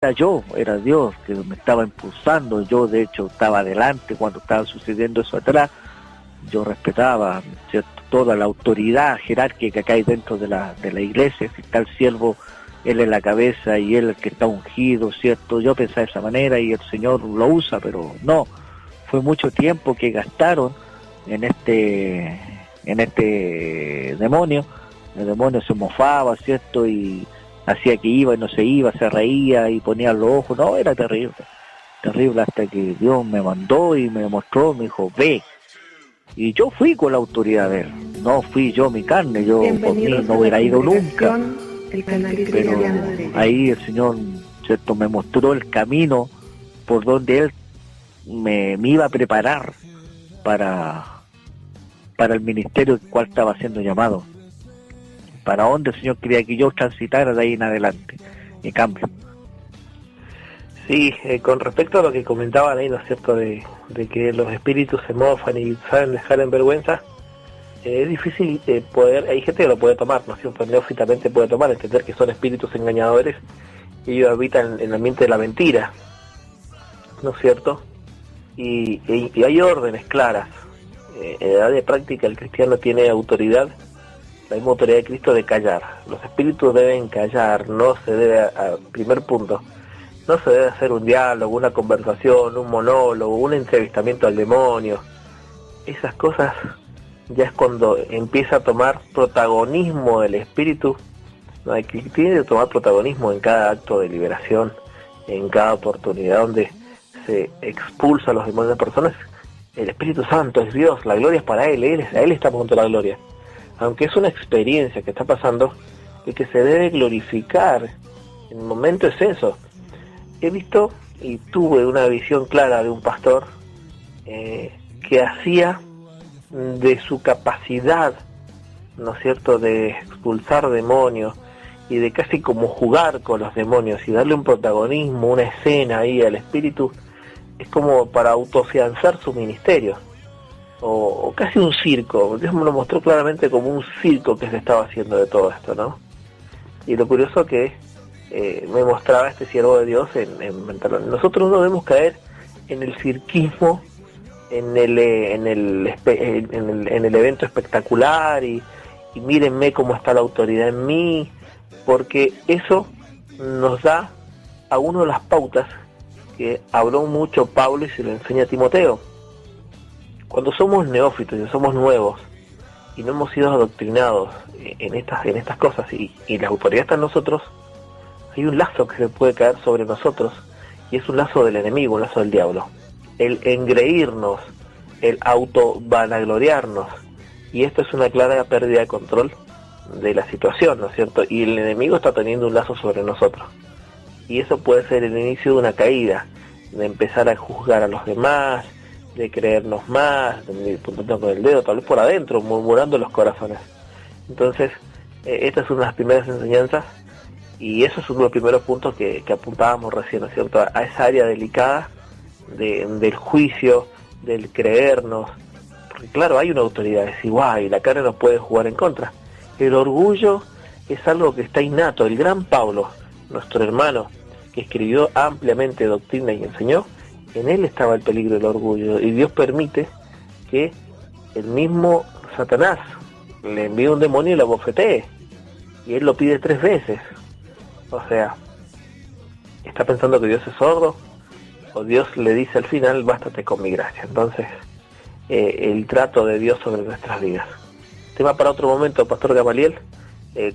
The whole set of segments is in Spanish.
era Dios que me estaba impulsando. Yo de hecho estaba adelante cuando estaba sucediendo eso atrás. Yo respetaba, ¿cierto?, toda la autoridad jerárquica que hay dentro de la iglesia. Si está el siervo, él es la cabeza y él el que está ungido, ¿cierto? Yo pensaba de esa manera y el Señor lo usa, pero no. Fue mucho tiempo que gastaron en este demonio. El demonio se mofaba, ¿cierto? Y hacía que iba y no se iba, se reía y ponía los ojos. No, era terrible, terrible, hasta que Dios me mandó y me mostró, me dijo, ve. Y yo fui con la autoridad de él, no fui yo mi carne, yo por mí no hubiera ido nunca. Pero ahí el Señor, ¿cierto?, me mostró el camino por donde él me iba a preparar para el ministerio al cual estaba siendo llamado, para donde el Señor quería que yo transitara de ahí en adelante, y cambio. Sí, con respecto a lo que comentaban ahí, ¿no es cierto?, de que los espíritus se mofan y saben dejar en vergüenza, es difícil poder, hay gente que lo puede tomar, ¿no es cierto?, neófitamente puede tomar, entender que son espíritus engañadores y ellos habitan en el ambiente de la mentira, ¿no es cierto? Y hay órdenes claras. En edad de práctica el cristiano tiene autoridad, la misma autoridad de Cristo, de callar. Los espíritus deben callar, no se debe, primer punto, no se debe hacer un diálogo, una conversación, un monólogo, un entrevistamiento al demonio. Esas cosas ya es cuando empieza a tomar protagonismo el espíritu. No hay que tiene que tomar protagonismo en cada acto de liberación, en cada oportunidad donde se expulsa a los demonios de personas. El Espíritu Santo es Dios, la gloria es para Él, a Él está junto a la gloria. Aunque es una experiencia que está pasando, el que se debe glorificar en el momento es eso. He visto y tuve una visión clara de un pastor que hacía de su capacidad, ¿no es cierto?, de expulsar demonios y de casi como jugar con los demonios y darle un protagonismo, una escena ahí al espíritu, es como para autofianzar su ministerio, o casi un circo. Dios me lo mostró claramente como un circo que se estaba haciendo de todo esto, ¿no? Y lo curioso que me mostraba este siervo de Dios en nosotros no debemos caer en el cirquismo, en el evento espectacular y mírenme cómo está la autoridad en mí, porque eso nos da a uno de las pautas que habló mucho Pablo y se lo enseña a Timoteo. Cuando somos neófitos y somos nuevos y no hemos sido adoctrinados en estas cosas y la autoridad está en nosotros, hay un lazo que se puede caer sobre nosotros y es un lazo del enemigo, un lazo del diablo. El engreírnos, el auto-vanagloriarnos, y esto es una clara pérdida de control de la situación, ¿no es cierto? Y el enemigo está teniendo un lazo sobre nosotros. Y eso puede ser el inicio de una caída, de empezar a juzgar a los demás, de creernos más, de puntando con el dedo, tal vez por adentro, murmurando los corazones. Entonces, esta es una de las primeras enseñanzas, y eso es uno de los primeros puntos que apuntábamos recién, ¿no es cierto?, a esa área delicada del juicio, del creernos, porque claro, hay una autoridad, es igual, y la carne nos puede jugar en contra. El orgullo es algo que está innato. El gran Pablo, nuestro hermano, que escribió ampliamente doctrina y enseñó, en él estaba el peligro del orgullo, y Dios permite que el mismo Satanás le envíe un demonio y lo abofetee, y él lo pide 3 veces. O sea, está pensando que Dios es sordo, o Dios le dice al final, bástate con mi gracia. Entonces, el trato de Dios sobre nuestras vidas. Tema para otro momento, Pastor Gamaliel,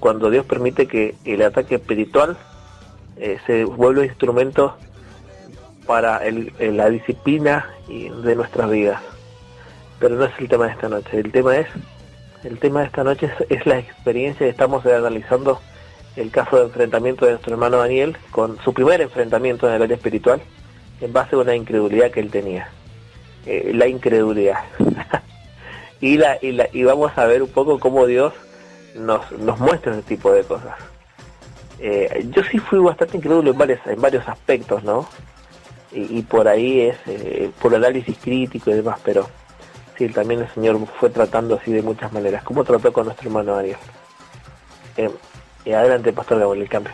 cuando Dios permite que el ataque espiritual se vuelva instrumento para la disciplina de nuestras vidas. Pero no es el tema de esta noche. El tema de esta noche es la experiencia que estamos analizando, el caso de enfrentamiento de nuestro hermano Daniel con su primer enfrentamiento en el área espiritual, en base a una incredulidad que él tenía. La incredulidad. y vamos a ver un poco cómo Dios nos muestra ese tipo de cosas. Yo sí fui bastante incrédulo en varios aspectos, ¿no? Y por ahí es por análisis crítico y demás, pero sí, también el Señor fue tratando así de muchas maneras. ¿Cómo trató con nuestro hermano Daniel? Adelante, Pastor Gabriel, el cambio.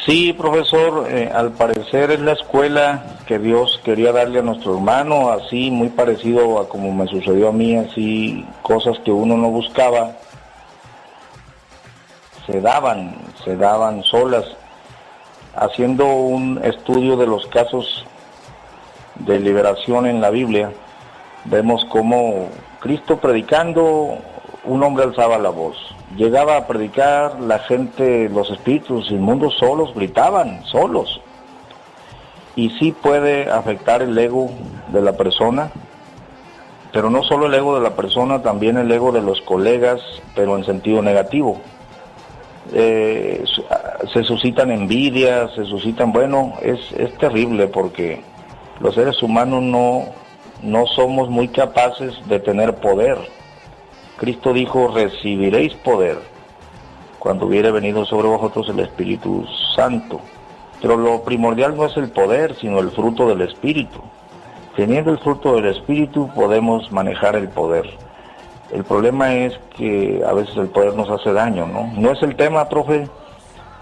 Sí, profesor, al parecer es la escuela que Dios quería darle a nuestro hermano, así muy parecido a como me sucedió a mí, así cosas que uno no buscaba, se daban solas. Haciendo un estudio de los casos de liberación en la Biblia, vemos cómo Cristo predicando, un hombre alzaba la voz. Llegaba a predicar, la gente, los espíritus inmundos solos gritaban, solos. Y sí puede afectar el ego de la persona, pero no solo el ego de la persona, también el ego de los colegas, pero en sentido negativo. Se suscitan envidias, se suscitan, bueno, es terrible porque los seres humanos no somos muy capaces de tener poder. Cristo dijo, recibiréis poder cuando hubiere venido sobre vosotros el Espíritu Santo. Pero lo primordial no es el poder, sino el fruto del Espíritu. Teniendo el fruto del Espíritu podemos manejar el poder. El problema es que a veces el poder nos hace daño, ¿no? No es el tema, profe,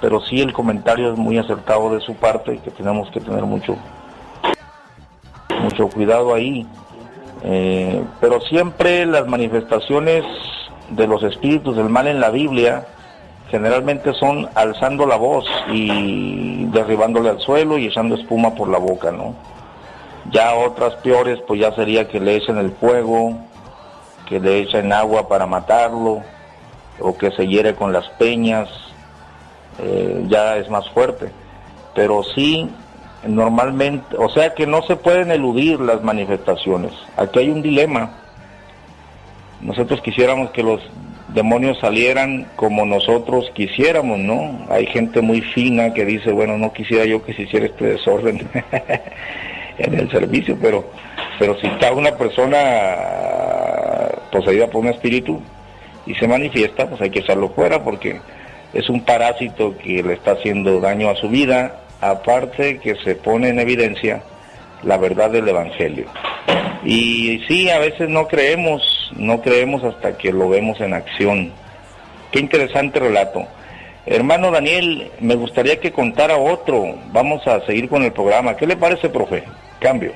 pero sí el comentario es muy acertado de su parte, que tenemos que tener mucho cuidado ahí. Pero siempre las manifestaciones de los espíritus del mal en la Biblia generalmente son alzando la voz y derribándole al suelo y echando espuma por la boca, ¿no? Ya otras peores, pues ya sería que le echen el fuego, que le echen agua para matarlo, o que se hiere con las peñas, ya es más fuerte. Pero sí, normalmente, o sea que no se pueden eludir las manifestaciones. Aquí hay un dilema. Nosotros quisiéramos que los demonios salieran como nosotros quisiéramos, ¿no? Hay gente muy fina que dice, bueno, no quisiera yo que se hiciera este desorden en el servicio, pero si está una persona poseída por un espíritu y se manifiesta, pues hay que echarlo fuera porque es un parásito que le está haciendo daño a su vida, aparte que se pone en evidencia la verdad del Evangelio. Y sí, a veces no creemos hasta que lo vemos en acción. Qué interesante relato. Hermano Daniel, me gustaría que contara otro. Vamos a seguir con el programa. ¿Qué le parece, profe? Cambio.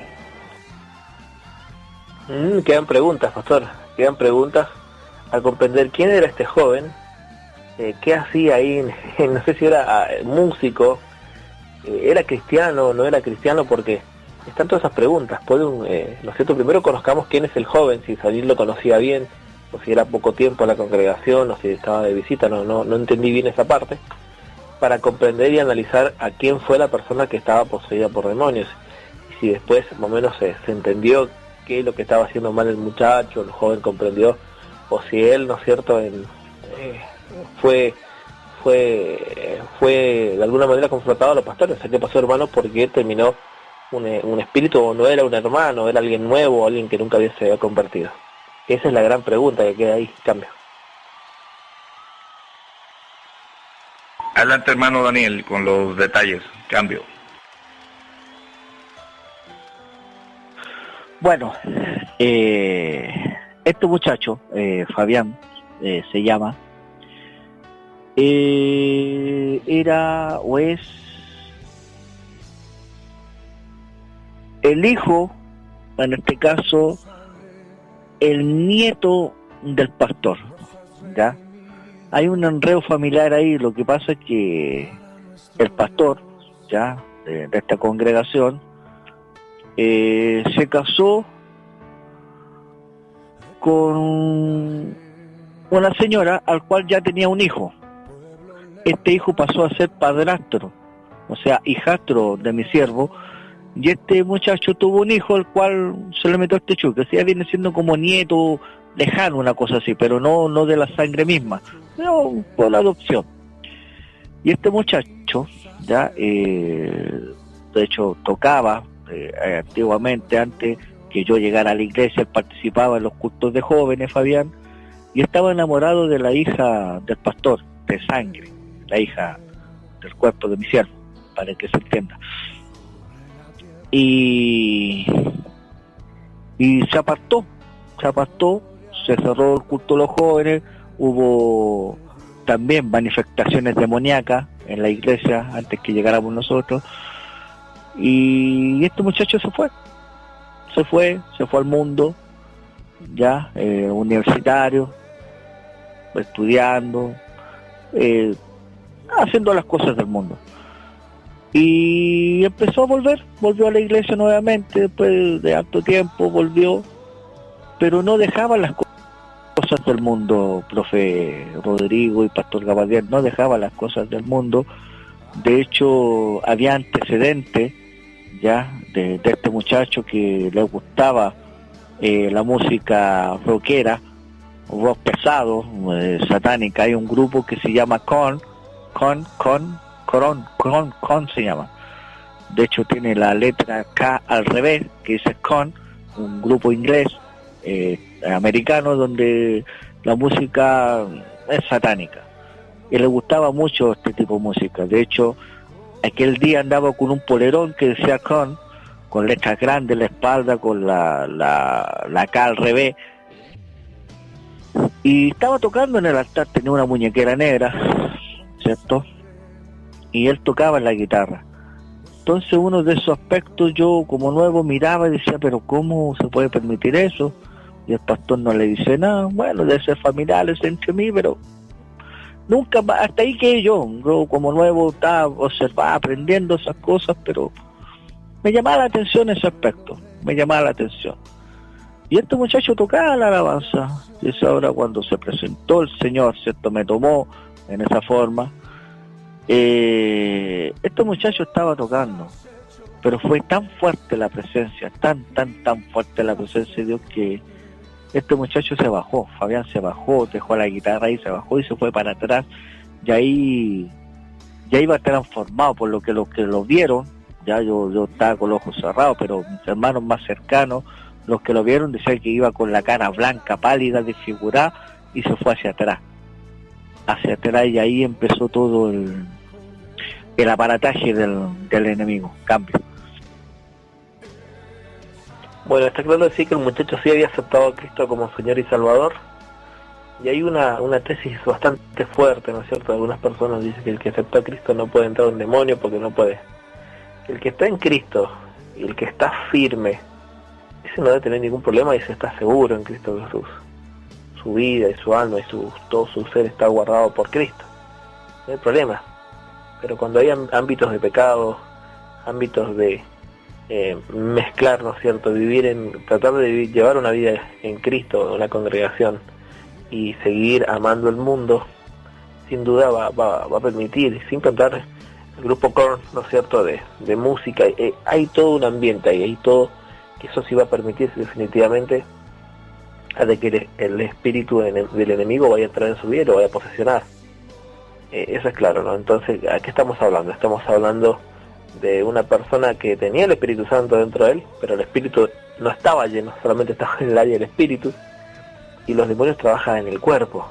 Quedan preguntas, pastor. Quedan preguntas a comprender quién era este joven, qué hacía ahí, no sé si era músico, era cristiano, no era cristiano, porque están todas esas preguntas. ¿No es cierto? Primero conozcamos quién es el joven, si Salir lo conocía bien, o si era poco tiempo en la congregación, o si estaba de visita, no entendí bien esa parte, para comprender y analizar a quién fue la persona que estaba poseída por demonios, y si después más o menos se entendió qué es lo que estaba haciendo mal el muchacho, el joven comprendió, o si él, ¿no es cierto?, fue de alguna manera confrontado a los pastores. O sea, ¿qué pasó, hermano? Porque terminó un espíritu, o no era un hermano, era alguien nuevo, alguien que nunca se había convertido. Esa es la gran pregunta que queda ahí. Cambio. Adelante, hermano Daniel, con los detalles. Cambio. Bueno, este muchacho, Fabián, se llama, era o es el hijo, en este caso, el nieto del pastor, ¿ya? Hay un enredo familiar ahí. Lo que pasa es que el pastor, ya, de esta congregación, se casó con una señora al cual ya tenía un hijo. Este hijo pasó a ser padrastro, o sea, hijastro de mi siervo, y este muchacho tuvo un hijo al cual se le metió este chuque. O sea, viene siendo como nieto lejano, una cosa así, pero no de la sangre misma, pero por la adopción. Y este muchacho, ya, de hecho, tocaba antiguamente, antes que yo llegara a la iglesia, él participaba en los cultos de jóvenes, Fabián, y estaba enamorado de la hija del pastor, de sangre, la hija del cuerpo de mi siervo, para que se entienda. Y se apartó, se cerró el culto de los jóvenes, hubo también manifestaciones demoníacas en la iglesia antes que llegáramos nosotros. Y este muchacho se fue al mundo, ya, universitario, estudiando, haciendo las cosas del mundo. Y empezó a volvió a la iglesia nuevamente, después de harto tiempo volvió, pero no dejaba las cosas del mundo, profe Rodrigo y pastor Gabadiel, no dejaba las cosas del mundo. De hecho, había antecedentes ya de este muchacho que le gustaba la música rockera, rock pesado, satánica. Hay un grupo que se llama Korn se llama. De hecho tiene la letra K al revés, que dice Korn, un grupo inglés, americano, donde la música es satánica. Y le gustaba mucho este tipo de música. De hecho, aquel día andaba con un polerón que decía Korn, con letras grandes en la espalda, con la K al revés. Y estaba tocando en el altar, tenía una muñequera negra, ¿cierto? Y él tocaba en la guitarra. Entonces uno de esos aspectos yo como nuevo miraba y decía, pero ¿cómo se puede permitir eso? Y el pastor no le dice nada. Bueno, debe ser familiares entre mí, pero nunca, hasta ahí que yo como nuevo estaba observando, aprendiendo esas cosas, pero me llamaba la atención ese aspecto, me llamaba la atención. Y este muchacho tocaba la alabanza, y es ahora cuando se presentó el Señor, ¿cierto? Me tomó en esa forma. Este muchacho estaba tocando, pero fue tan fuerte la presencia, tan fuerte la presencia de Dios, que este muchacho se bajó, Fabián se bajó, dejó la guitarra y se bajó y se fue para atrás, y ahí ya iba transformado. Por lo que los que lo vieron, ya yo estaba con los ojos cerrados, pero mis hermanos más cercanos, los que lo vieron, decían que iba con la cara blanca, pálida, desfigurada, y se fue hacia atrás, y ahí empezó todo el aparataje del enemigo. Cambio. Bueno, está claro decir que el muchacho sí había aceptado a Cristo como Señor y Salvador, y hay una tesis bastante fuerte, ¿no es cierto? Algunas personas dicen que el que aceptó a Cristo no puede entrar a un demonio porque no puede. El que está en Cristo y el que está firme, ese no debe tener ningún problema y se está seguro en Cristo Jesús. Su vida y su alma y todo su ser está guardado por Cristo. No hay problema. Pero cuando hay ámbitos de pecado, ámbitos de mezclar, ¿no es cierto?, tratar de llevar una vida en Cristo, una congregación, y seguir amando el mundo, sin duda va a permitir, sin cantar el grupo Korn, ¿no es cierto?, de música, hay todo un ambiente ahí, hay todo, que eso sí va a permitir definitivamente a de que el espíritu del enemigo vaya a entrar en su vida y lo vaya a posesionar. Eso es claro, ¿no? Entonces, ¿a qué estamos hablando? Estamos hablando de una persona que tenía el Espíritu Santo dentro de él, pero el espíritu no estaba lleno, solamente estaba en el área del espíritu, y los demonios trabajan en el cuerpo,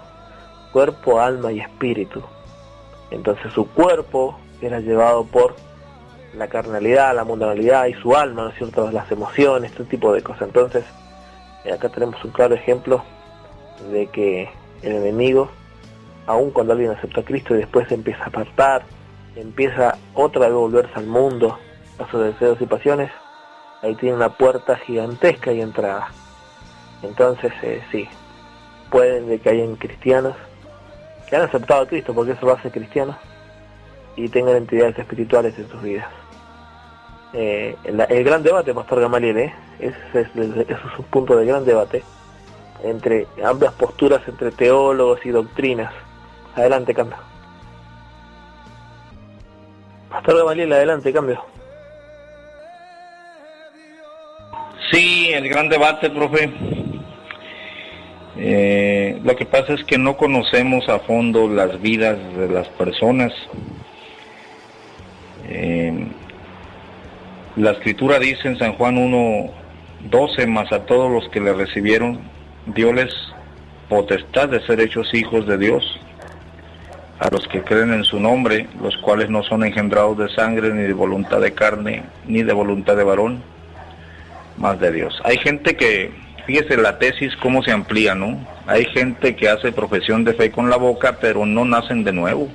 alma y espíritu. Entonces su cuerpo era llevado por la carnalidad, la mundanalidad, y su alma, ¿no es cierto?, las emociones, este tipo de cosas. Entonces, acá tenemos un claro ejemplo de que el enemigo, aun cuando alguien acepta a Cristo y después se empieza a apartar, empieza otra vez a volverse al mundo, a sus deseos y pasiones, ahí tiene una puerta gigantesca y entrada. Entonces, sí, pueden de que hayan cristianos que han aceptado a Cristo, porque eso lo hace cristianos, y tengan entidades espirituales en sus vidas. El gran debate, Pastor Gamaliel, ese es un punto de gran debate entre ambas posturas, entre teólogos y doctrinas. Adelante, cambio. Pastor Gamaliel, adelante, cambio. Sí, el gran debate, profe. Lo que pasa es que no conocemos a fondo las vidas de las personas. La escritura dice en San Juan 1:12, mas a todos los que le recibieron, dióles potestad de ser hechos hijos de Dios, a los que creen en su nombre, los cuales no son engendrados de sangre, ni de voluntad de carne, ni de voluntad de varón, mas de Dios. Hay gente que fíjese la tesis cómo se amplía, ¿no? Hay gente que hace profesión de fe con la boca, pero no nacen de nuevo.